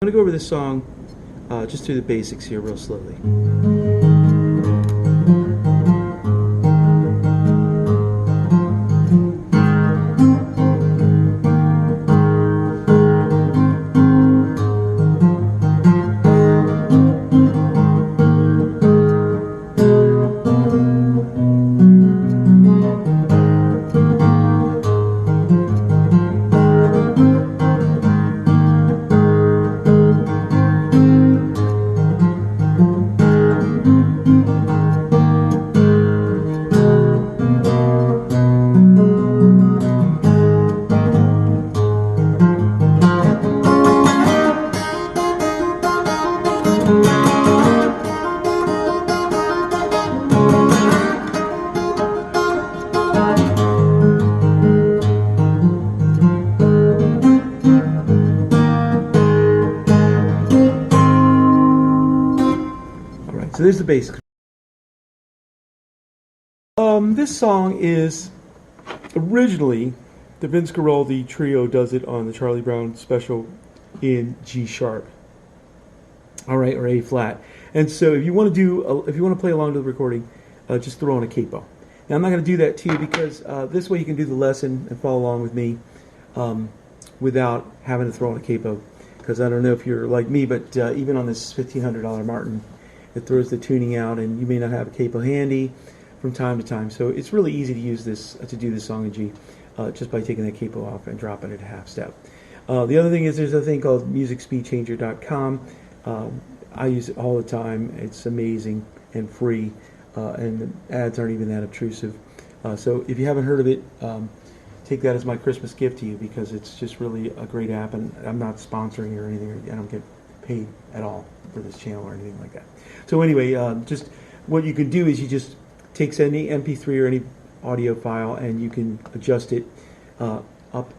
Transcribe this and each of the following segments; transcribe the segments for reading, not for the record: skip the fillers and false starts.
I'm going to go over this song just through the basics here real slowly. So there's the basics. This song is originally the Vince Guaraldi Trio does it on the Charlie Brown special in G sharp. All right, or A flat. And so if you want to play along to the recording, just throw on a capo. Now I'm not going to do that to you because this way you can do the lesson and follow along with me without having to throw on a capo. Because I don't know if you're like me, but even on this $1,500 Martin, it throws the tuning out, and you may not have a capo handy from time to time. So it's really easy to use this to do this song in G, just by taking that capo off and dropping it a half step. The other thing is there's a thing called MusicSpeedChanger.com. I use it all the time. It's amazing and free, and the ads aren't even that obtrusive. So if you haven't heard of it, take that as my Christmas gift to you, because it's just really a great app, and I'm not sponsoring or anything. I don't get paid at all for this channel or anything like that. So anyway, just what you can do is you just take any MP3 or any audio file, and you can adjust it up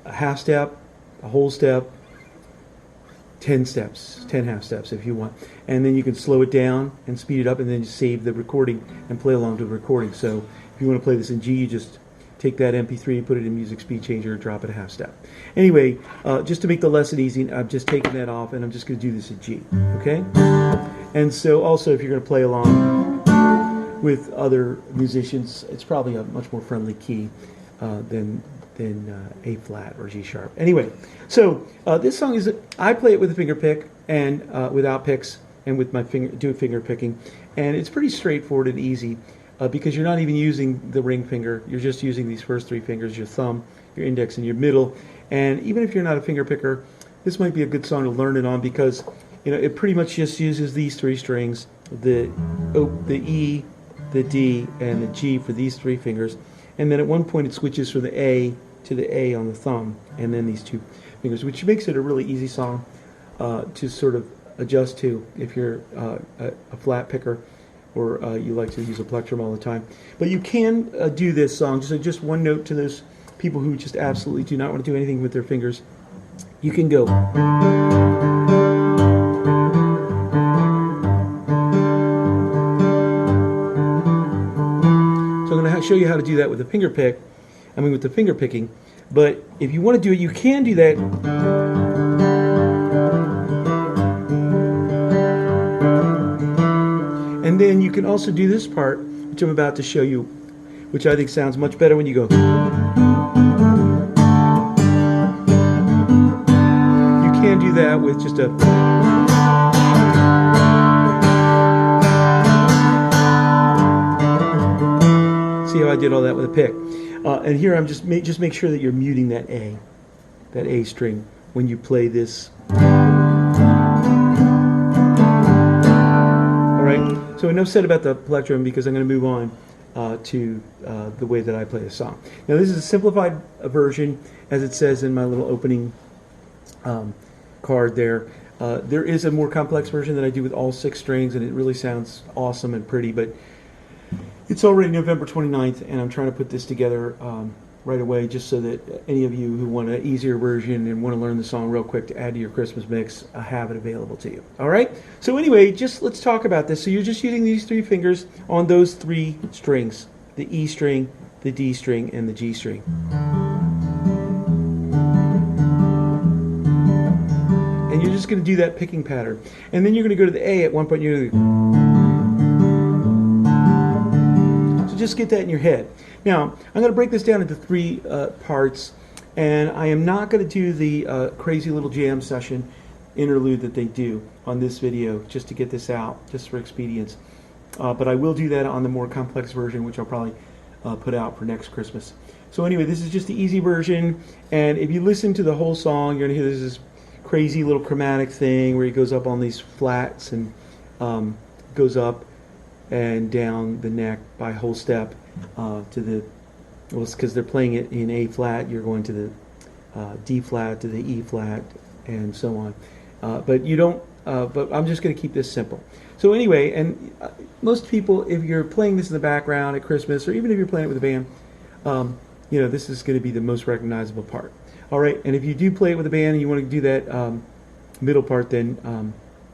a half step, a whole step, 10 steps, 10 half steps if you want. And then you can slow it down and speed it up, and then just save the recording and play along to the recording. So if you want to play this in G, you just take that MP3, put it in Music Speed Changer, drop it a half step. Anyway, just to make the lesson easy, I'm just taking that off, and I'm just going to do this in G, okay? And so also, if you're going to play along with other musicians, it's probably a much more friendly key than A flat or G sharp. Anyway, so this song is, I play it with a finger pick and without picks, and with my finger picking, and it's pretty straightforward and easy. Because you're not even using the ring finger, you're just using these first three fingers, your thumb, your index, and your middle. And even if you're not a finger picker, this might be a good song to learn it on, because it pretty much just uses these three strings, the E, the D, and the G for these three fingers. And then at one point it switches from the A to the A on the thumb, and then these two fingers, which makes it a really easy song to sort of adjust to if you're a flat picker, or you like to use a plectrum all the time. But you can do this song, just one note to those people who just absolutely do not want to do anything with their fingers. You can go. So I'm going to show you how to do that with the finger pick, with the finger picking. But if you want to do it, you can do that. And then you can also do this part, which I'm about to show you, which I think sounds much better when you go. You can do that with just a... See how I did all that with a pick. And here I'm just make sure that you're muting that A string when you play this. So enough said about the plectrum, because I'm going to move on to the way that I play the song. Now this is a simplified version, as it says in my little opening card there. There is a more complex version that I do with all 6 strings, and it really sounds awesome and pretty, but it's already November 29th, and I'm trying to put this together right away, just so that any of you who want an easier version and want to learn the song real quick to add to your Christmas mix, have it available to you. All right? So anyway, let's talk about this. So you're just using these 3 fingers on those 3 strings, the E string, the D string, and the G string. And you're just going to do that picking pattern. And then you're going to go to the A at one point. You're going to... So just get that in your head. Now, I'm going to break this down into 3 parts. And I am not going to do the crazy little jam session interlude that they do on this video, just to get this out, just for expedience. But I will do that on the more complex version, which I'll probably put out for next Christmas. So anyway, this is just the easy version, and if you listen to the whole song, you're going to hear this crazy little chromatic thing where he goes up on these flats and goes up and down the neck by a whole step to the, well, it's because they're playing it in A flat, you're going to the D flat to the E flat, and so on. But you don't, but I'm just going to keep this simple. So anyway, and most people, if you're playing this in the background at Christmas, or even if you're playing it with a band, you know, this is going to be the most recognizable part. All right, and if you do play it with a band and you want to do that middle part, then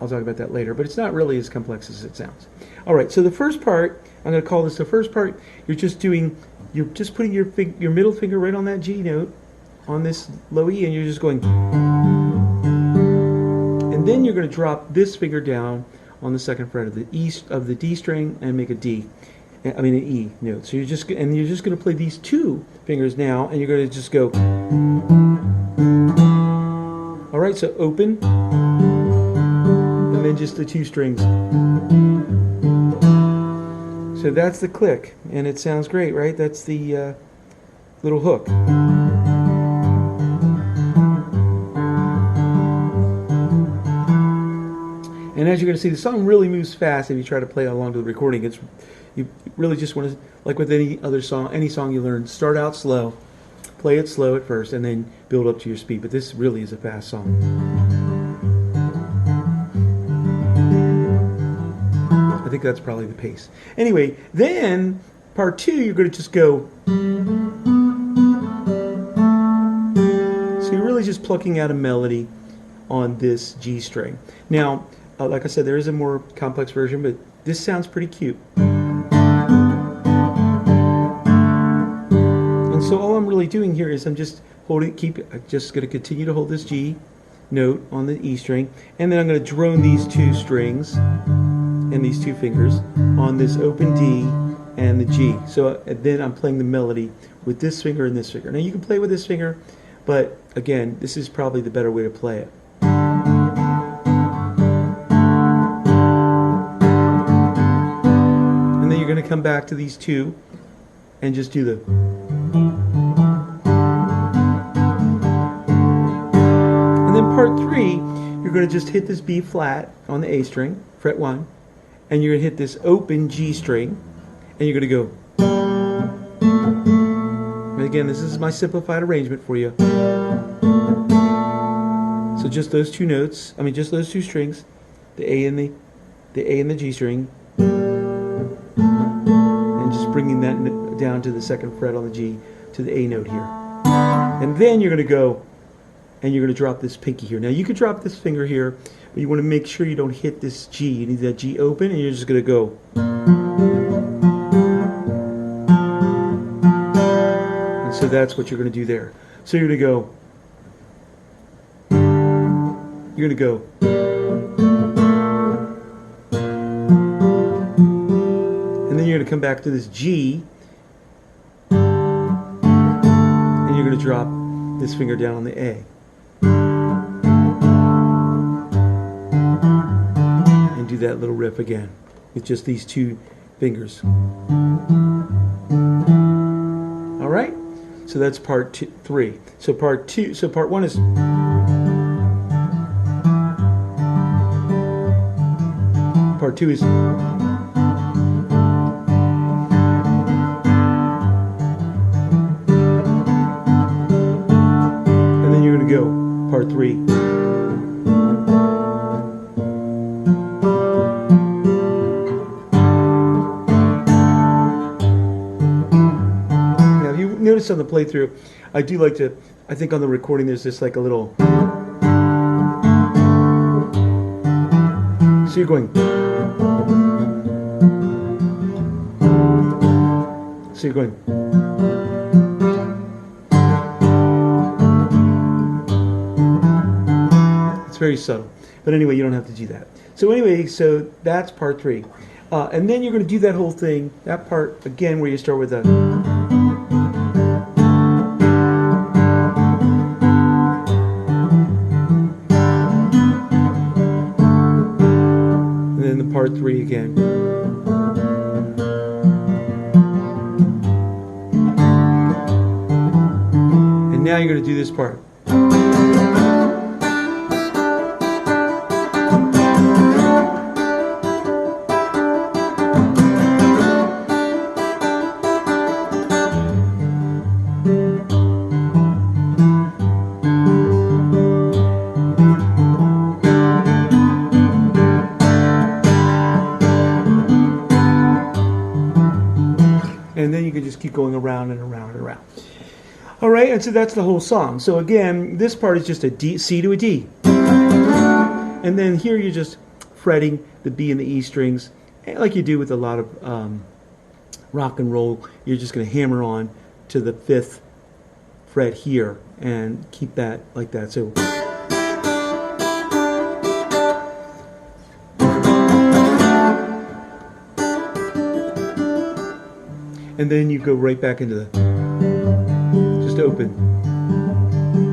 I'll talk about that later. But it's not really as complex as it sounds. All right, so the first part, I'm going to call this the first part. You're just putting your middle finger right on that G note on this low E, and you're just going. And then you're going to drop this finger down on the second fret of the D string and make a D. I mean an E note. So you're just going to play these 2 fingers now, and you're going to just go. All right, so open, and then just the 2 strings. So that's the click, and it sounds great, right? That's the little hook. And as you're going to see, the song really moves fast if you try to play along to the recording. You really just want to, like with any other song, any song you learn, start out slow, play it slow at first, and then build up to your speed. But this really is a fast song. I think that's probably the pace. Anyway, then part 2, you're going to just go. So you're really just plucking out a melody on this G string. Now, like I said, there is a more complex version, but this sounds pretty cute. And so all I'm really doing here is I'm just I'm just going to continue to hold this G note on the E string, and then I'm going to drone these 2 strings and these 2 fingers on this open D and the G. So then I'm playing the melody with this finger and this finger. Now you can play with this finger, but again, this is probably the better way to play it. You're going to come back to these 2 and just do the. And then part 3, you're going to just hit this B flat on the A string, fret 1, and you're going to hit this open G string, and you're going to go. And again, this is my simplified arrangement for you. So just those 2 notes, I mean just those 2 strings, the A and the G string. Bringing that down to the second fret on the G to the A note here. And then you're going to go and you're going to drop this pinky here. Now you could drop this finger here, but you want to make sure you don't hit this G. You need that G open, and you're just going to go. And so that's what you're going to do there. So you're going to go. You're going to go. You're going to come back to this G, and you're going to drop this finger down on the A, and do that little riff again with just these 2 fingers. All right, so that's part 3. So part 1 is. Part 2 is. Go, part 3. Now, if you notice on the playthrough, I do like to, I think on the recording there's just like a little. So you're going. So you're going. Very subtle. But anyway, you don't have to do that. So anyway, so that's part 3. And then you're going to do that whole thing, that part again, where you start with a... and then the part 3 again. And now you're going to do this part. And then you can just keep going around and around and around. All right, and so that's the whole song. So again, this part is just a D, C to a D. And then here you're just fretting the B and the E strings, like you do with a lot of rock and roll. You're just going to hammer on to the 5th fret here and keep that like that. So. And then you go right back into the, just open,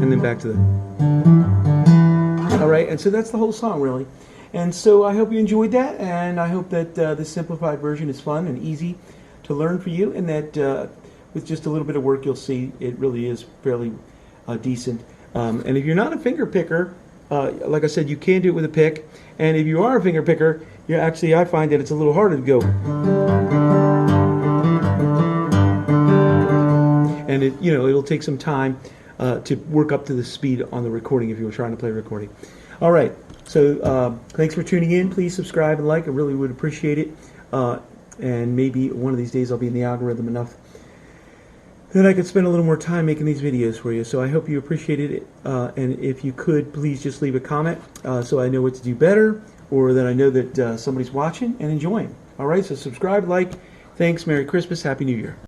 and then back to the, all right, and so that's the whole song really. And so I hope you enjoyed that, and I hope that this simplified version is fun and easy to learn for you, and that with just a little bit of work you'll see it really is fairly decent. And if you're not a finger picker, like I said, you can do it with a pick, and if you are a finger picker, you're actually, I find that it's a little harder to go. And it, you know, it'll take some time to work up to the speed on the recording if you were trying to play a recording. All right, so thanks for tuning in. Please subscribe and like. I really would appreciate it. And maybe one of these days I'll be in the algorithm enough that I could spend a little more time making these videos for you. So I hope you appreciated it. And if you could, please just leave a comment so I know what to do better, or that I know that somebody's watching and enjoying. All right, so subscribe, like. Thanks. Merry Christmas. Happy New Year.